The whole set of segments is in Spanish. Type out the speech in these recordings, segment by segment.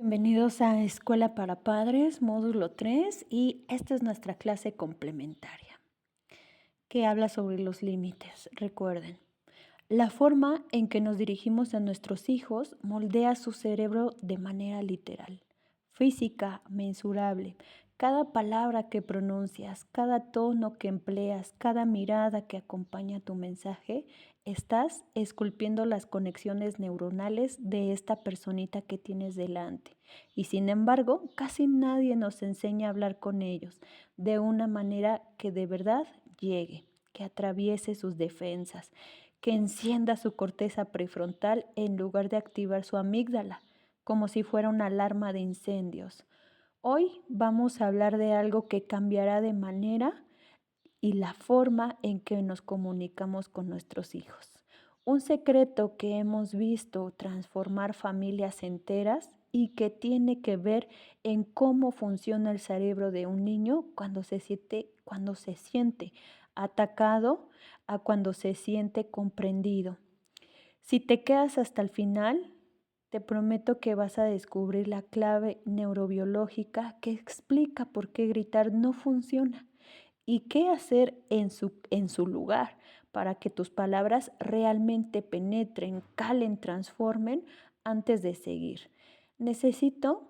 Bienvenidos a Escuela para Padres, módulo 3, y esta es nuestra clase complementaria que habla sobre los límites. Recuerden, la forma en que nos dirigimos a nuestros hijos moldea su cerebro de manera literal, física, mensurable. Cada palabra que pronuncias, cada tono que empleas, cada mirada que acompaña tu mensaje, estás esculpiendo las conexiones neuronales de esta personita que tienes delante. Y sin embargo, casi nadie nos enseña a hablar con ellos de una manera que de verdad llegue, que atraviese sus defensas, que encienda su corteza prefrontal en lugar de activar su amígdala, como si fuera una alarma de incendios. Hoy vamos a hablar de algo que cambiará de manera y la forma en que nos comunicamos con nuestros hijos. Un secreto que hemos visto transformar familias enteras y que tiene que ver en cómo funciona el cerebro de un niño cuando se siente atacado a cuando se siente comprendido. Si te quedas hasta el final, te prometo que vas a descubrir la clave neurobiológica que explica por qué gritar no funciona y qué hacer en su lugar para que tus palabras realmente penetren, calen, transformen antes de seguir. Necesito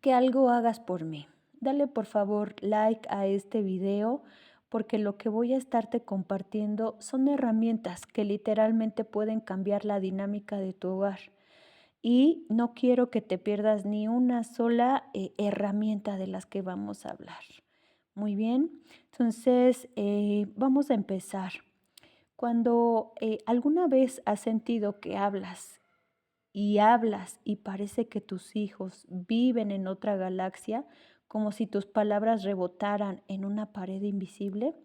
que algo hagas por mí. Dale por favor like a este video porque lo que voy a estarte compartiendo son herramientas que literalmente pueden cambiar la dinámica de tu hogar. Y no quiero que te pierdas ni una sola herramienta de las que vamos a hablar. Muy bien, entonces vamos a empezar. Cuando alguna vez has sentido que hablas y parece que tus hijos viven en otra galaxia, como si tus palabras rebotaran en una pared invisible,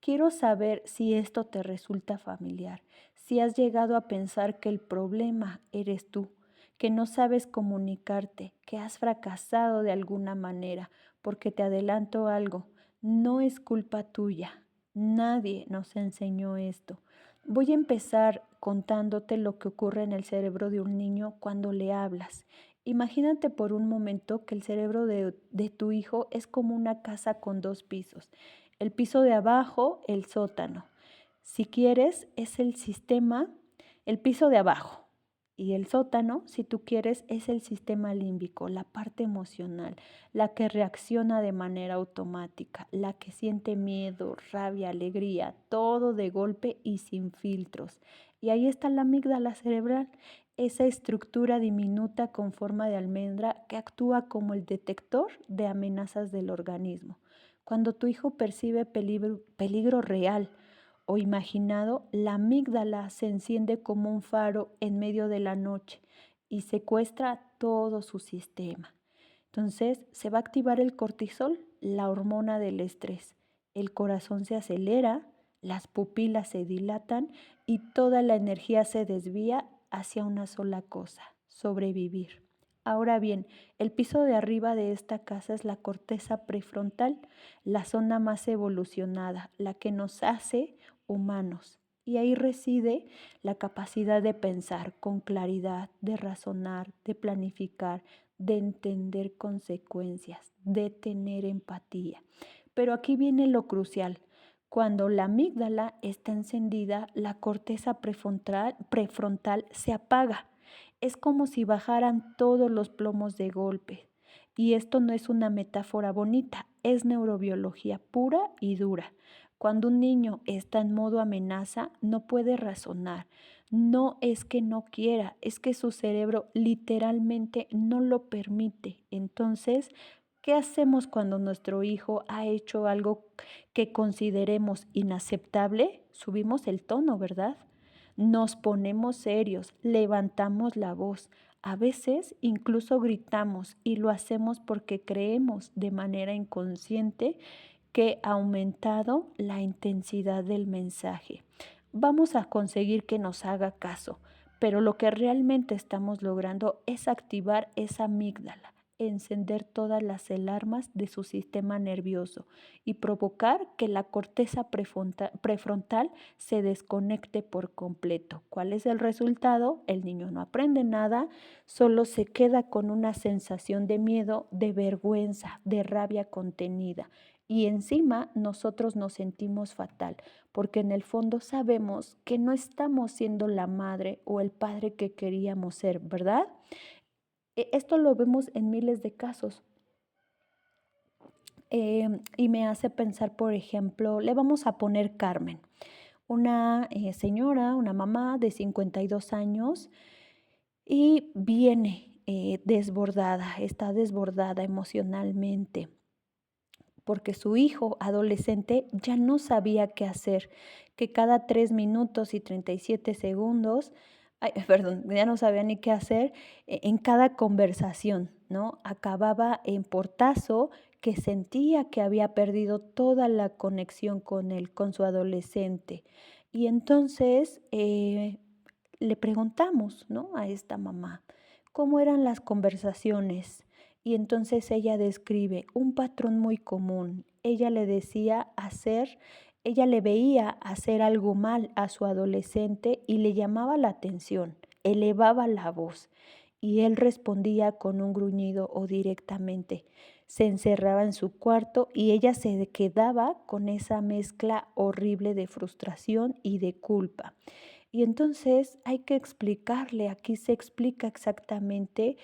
quiero saber si esto te resulta familiar, si has llegado a pensar que el problema eres tú, que no sabes comunicarte, que has fracasado de alguna manera, porque te adelanto algo, no es culpa tuya, nadie nos enseñó esto. Voy a empezar contándote lo que ocurre en el cerebro de un niño cuando le hablas. Imagínate por un momento que el cerebro de tu hijo es como una casa con dos pisos. El piso de abajo, el sótano. Si quieres, es el piso de abajo. Y el sótano, si tú quieres, es el sistema límbico, la parte emocional, la que reacciona de manera automática, la que siente miedo, rabia, alegría, todo de golpe y sin filtros. Y ahí está la amígdala cerebral, esa estructura diminuta con forma de almendra que actúa como el detector de amenazas del organismo. Cuando tu hijo percibe peligro real, o imaginado, la amígdala se enciende como un faro en medio de la noche y secuestra todo su sistema. Entonces se va a activar el cortisol, la hormona del estrés. El corazón se acelera, las pupilas se dilatan y toda la energía se desvía hacia una sola cosa, sobrevivir. Ahora bien, el piso de arriba de esta casa es la corteza prefrontal, la zona más evolucionada, la que nos hace humanos. Y ahí reside la capacidad de pensar con claridad, de razonar, de planificar, de entender consecuencias, de tener empatía. Pero aquí viene lo crucial. Cuando la amígdala está encendida, la corteza prefrontal se apaga. Es como si bajaran todos los plomos de golpe. Y esto no es una metáfora bonita, es neurobiología pura y dura. Cuando un niño está en modo amenaza, no puede razonar. No es que no quiera, es que su cerebro literalmente no lo permite. Entonces, ¿qué hacemos cuando nuestro hijo ha hecho algo que consideremos inaceptable? Subimos el tono, ¿verdad? Nos ponemos serios, levantamos la voz. A veces incluso gritamos y lo hacemos porque creemos de manera inconsciente que ha aumentado la intensidad del mensaje. Vamos a conseguir que nos haga caso, pero lo que realmente estamos logrando es activar esa amígdala, encender todas las alarmas de su sistema nervioso y provocar que la corteza prefrontal se desconecte por completo. ¿Cuál es el resultado? El niño no aprende nada, solo se queda con una sensación de miedo, de vergüenza, de rabia contenida. Y encima nosotros nos sentimos fatal, porque en el fondo sabemos que no estamos siendo la madre o el padre que queríamos ser, ¿verdad? Esto lo vemos en miles de casos. Y me hace pensar, por ejemplo, le vamos a poner Carmen, una señora, una mamá de 52 años y viene desbordada, está desbordada emocionalmente porque su hijo adolescente ya no sabía qué hacer, que cada 3 minutos y 37 segundos, perdón, ya no sabía ni qué hacer en cada conversación, ¿no? Acababa en portazo, que sentía que había perdido toda la conexión con él, con su adolescente. Y entonces le preguntamos, ¿no? A esta mamá, ¿cómo eran las conversaciones? Y entonces ella describe un patrón muy común. Ella le decía ella le veía hacer algo mal a su adolescente y le llamaba la atención, elevaba la voz y él respondía con un gruñido o directamente. Se encerraba en su cuarto y ella se quedaba con esa mezcla horrible de frustración y de culpa. Y entonces hay que explicarle, aquí se explica exactamente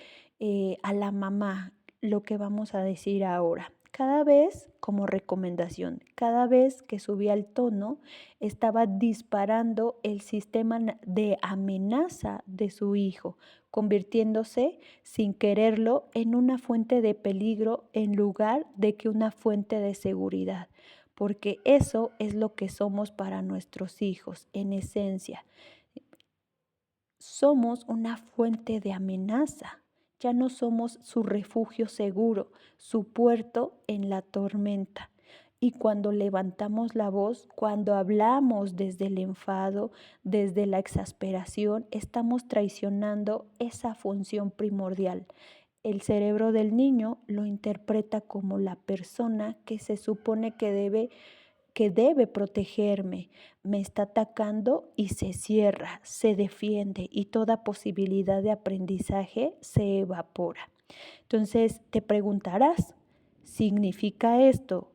a la mamá lo que vamos a decir ahora. Cada vez, como recomendación, cada vez que subía el tono, estaba disparando el sistema de amenaza de su hijo, convirtiéndose, sin quererlo, en una fuente de peligro en lugar de que una fuente de seguridad, porque eso es lo que somos para nuestros hijos, en esencia. Somos una fuente de amenaza, ya no somos su refugio seguro, su puerto en la tormenta. Y cuando levantamos la voz, cuando hablamos desde el enfado, desde la exasperación, estamos traicionando esa función primordial. El cerebro del niño lo interpreta como la persona que se supone que debe protegerme, me está atacando y se cierra, se defiende y toda posibilidad de aprendizaje se evapora. Entonces te preguntarás, ¿significa esto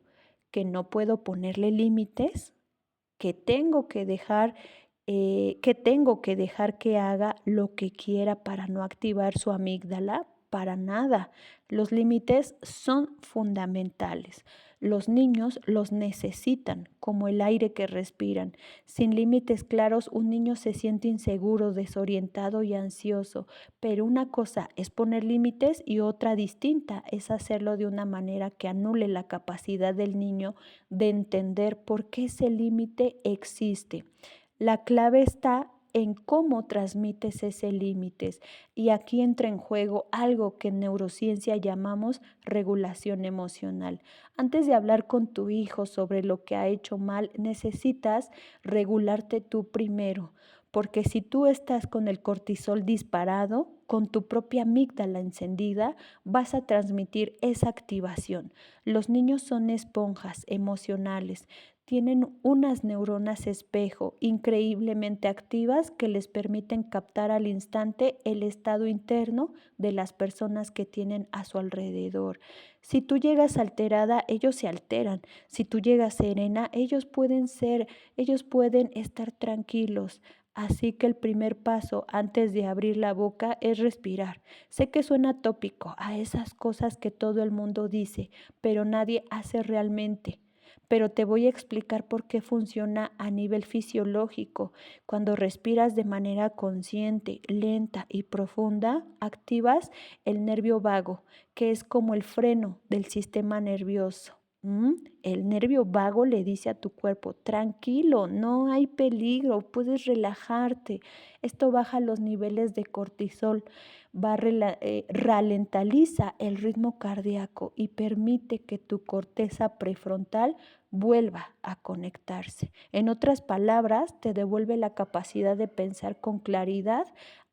que no puedo ponerle límites? ¿Que tengo que dejar que haga lo que quiera para no activar su amígdala? Para nada. Los límites son fundamentales. Los niños los necesitan como el aire que respiran. Sin límites claros, un niño se siente inseguro, desorientado y ansioso. Pero una cosa es poner límites y otra distinta es hacerlo de una manera que anule la capacidad del niño de entender por qué ese límite existe. La clave está en cómo transmites ese límite. Y aquí entra en juego algo que en neurociencia llamamos regulación emocional. Antes de hablar con tu hijo sobre lo que ha hecho mal, necesitas regularte tú primero. Porque si tú estás con el cortisol disparado, con tu propia amígdala encendida, vas a transmitir esa activación. Los niños son esponjas emocionales. Tienen unas neuronas espejo increíblemente activas que les permiten captar al instante el estado interno de las personas que tienen a su alrededor. Si tú llegas alterada, ellos se alteran. Si tú llegas serena, ellos pueden estar tranquilos. Así que el primer paso antes de abrir la boca es respirar. Sé que suena tópico a esas cosas que todo el mundo dice, pero nadie hace realmente. Pero te voy a explicar por qué funciona a nivel fisiológico. Cuando respiras de manera consciente, lenta y profunda, activas el nervio vago, que es como el freno del sistema nervioso. El nervio vago le dice a tu cuerpo, tranquilo, no hay peligro, puedes relajarte. Esto baja los niveles de cortisol, ralentiza el ritmo cardíaco y permite que tu corteza prefrontal vuelva a conectarse. En otras palabras, te devuelve la capacidad de pensar con claridad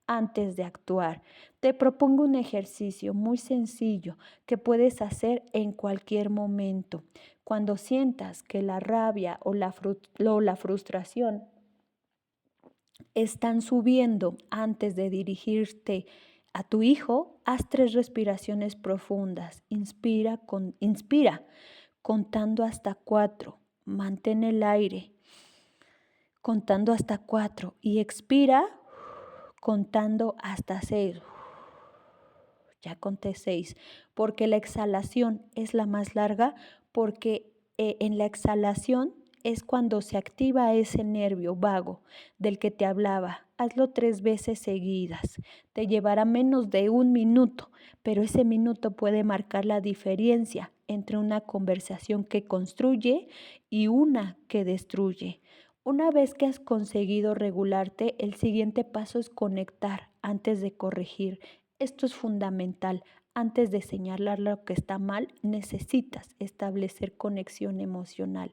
antes de actuar. Te propongo un ejercicio muy sencillo que puedes hacer en cualquier momento. Cuando sientas que la rabia o la frustración están subiendo antes de dirigirte a tu hijo, haz 3 respiraciones profundas. Inspira contando hasta 4. Mantén el aire contando hasta 4 y expira contando hasta 6. Ya conté 6, porque la exhalación es la más larga, porque en la exhalación es cuando se activa ese nervio vago del que te hablaba. Hazlo 3 veces seguidas. Te llevará menos de 1 minuto, pero ese minuto puede marcar la diferencia entre una conversación que construye y una que destruye. Una vez que has conseguido regularte, el siguiente paso es conectar antes de corregir. Esto es fundamental. Antes de señalar lo que está mal, necesitas establecer conexión emocional.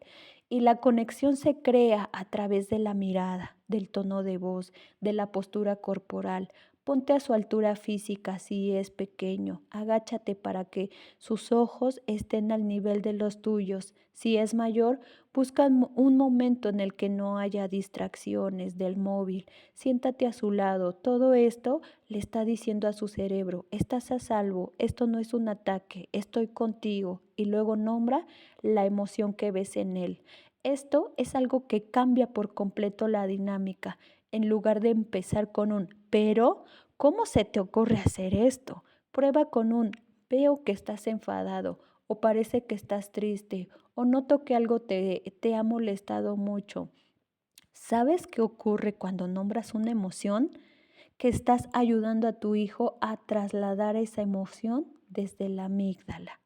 Y la conexión se crea a través de la mirada, del tono de voz, de la postura corporal. Ponte a su altura física si es pequeño. Agáchate para que sus ojos estén al nivel de los tuyos. Si es mayor, busca un momento en el que no haya distracciones del móvil. Siéntate a su lado. Todo esto le está diciendo a su cerebro: estás a salvo, esto no es un ataque, estoy contigo. Y luego nombra la emoción que ves en él. Esto es algo que cambia por completo la dinámica. En lugar de empezar con un pero, ¿cómo se te ocurre hacer esto? Prueba con un veo que estás enfadado, o parece que estás triste, o noto que algo te ha molestado mucho. ¿Sabes qué ocurre cuando nombras una emoción? Que estás ayudando a tu hijo a trasladar esa emoción desde la amígdala,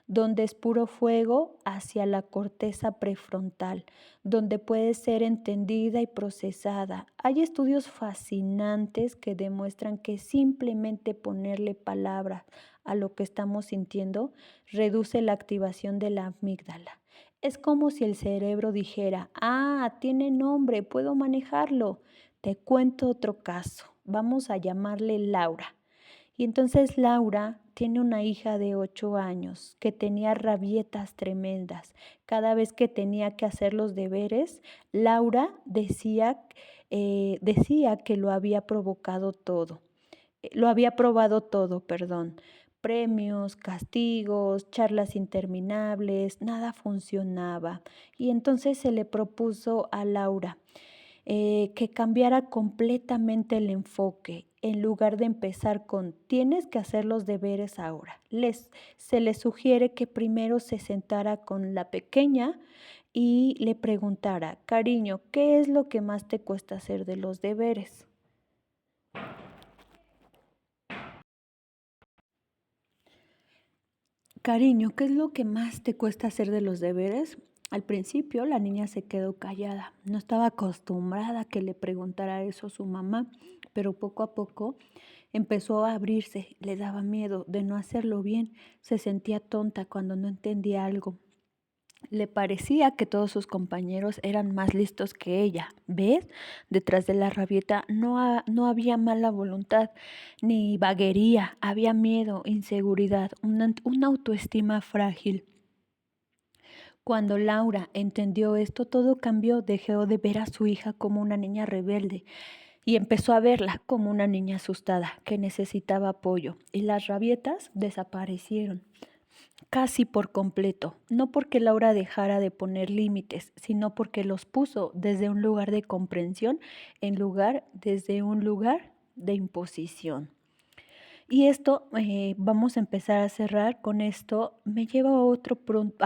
donde es puro fuego, hacia la corteza prefrontal, donde puede ser entendida y procesada. Hay estudios fascinantes que demuestran que simplemente ponerle palabras a lo que estamos sintiendo reduce la activación de la amígdala. Es como si el cerebro dijera: ah, tiene nombre, puedo manejarlo. Te cuento otro caso. Vamos a llamarle Laura. Y entonces Laura tiene una hija de 8 años que tenía rabietas tremendas. Cada vez que tenía que hacer los deberes, Laura decía que lo había provocado todo. Lo había probado todo, perdón. Premios, castigos, charlas interminables, nada funcionaba. Y entonces se le propuso a Laura que cambiara completamente el enfoque. En lugar de empezar con tienes que hacer los deberes ahora, se le sugiere que primero se sentara con la pequeña y le preguntara: cariño, ¿qué es lo que más te cuesta hacer de los deberes? Cariño, ¿qué es lo que más te cuesta hacer de los deberes? Al principio la niña se quedó callada. No estaba acostumbrada a que le preguntara eso a su mamá, pero poco a poco empezó a abrirse. Le daba miedo de no hacerlo bien. Se sentía tonta cuando no entendía algo. Le parecía que todos sus compañeros eran más listos que ella. ¿Ves? Detrás de la rabieta no había mala voluntad ni vaguería, había miedo, inseguridad, una autoestima frágil. Cuando Laura entendió esto, todo cambió. Dejó de ver a su hija como una niña rebelde y empezó a verla como una niña asustada que necesitaba apoyo. Y las rabietas desaparecieron casi por completo, no porque Laura dejara de poner límites, sino porque los puso desde un lugar de comprensión desde un lugar de imposición. Y esto, vamos a empezar a cerrar con esto, me lleva a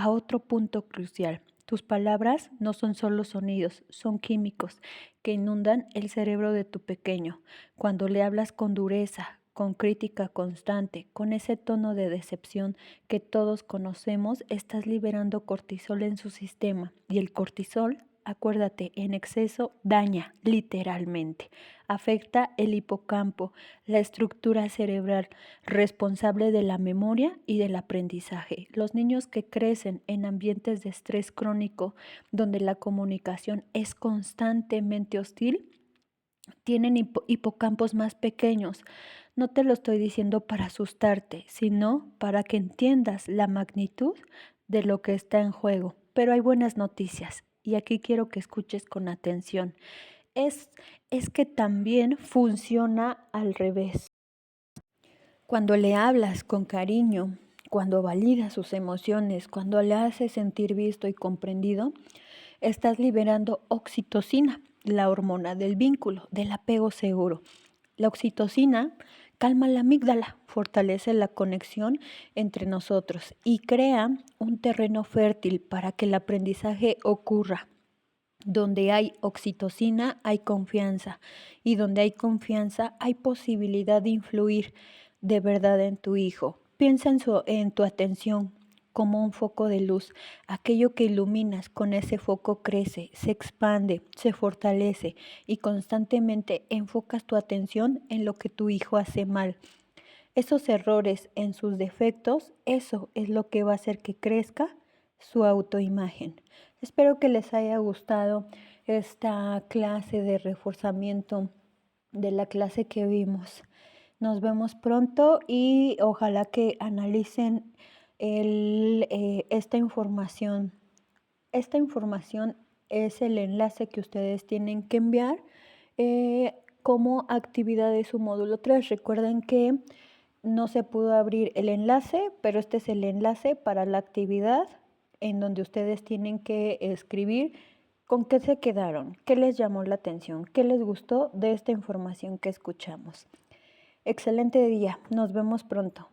otro punto crucial. Tus palabras no son solo sonidos, son químicos que inundan el cerebro de tu pequeño. Cuando le hablas con dureza, con crítica constante, con ese tono de decepción que todos conocemos, estás liberando cortisol en su sistema. Y el cortisol, acuérdate, en exceso daña literalmente. Afecta el hipocampo, la estructura cerebral responsable de la memoria y del aprendizaje. Los niños que crecen en ambientes de estrés crónico, donde la comunicación es constantemente hostil, tienen hipocampos más pequeños. No te lo estoy diciendo para asustarte, sino para que entiendas la magnitud de lo que está en juego. Pero hay buenas noticias y aquí quiero que escuches con atención. Es, es que también funciona al revés. Cuando le hablas con cariño, cuando validas sus emociones, cuando le haces sentir visto y comprendido, estás liberando oxitocina, la hormona del vínculo, del apego seguro. La oxitocina calma la amígdala, fortalece la conexión entre nosotros y crea un terreno fértil para que el aprendizaje ocurra. Donde hay oxitocina hay confianza y donde hay confianza hay posibilidad de influir de verdad en tu hijo. Piensa en tu atención como un foco de luz. Aquello que iluminas con ese foco crece, se expande, se fortalece y constantemente enfocas tu atención en lo que tu hijo hace mal. Esos errores en sus defectos, eso es lo que va a hacer que crezca su autoimagen. Espero que les haya gustado esta clase de reforzamiento de la clase que vimos. Nos vemos pronto y ojalá que analicen esta información. Esta información es el enlace que ustedes tienen que enviar como actividad de su módulo 3. Recuerden que no se pudo abrir el enlace, pero este es el enlace para la actividad en donde ustedes tienen que escribir con qué se quedaron, qué les llamó la atención, qué les gustó de esta información que escuchamos. Excelente día, nos vemos pronto.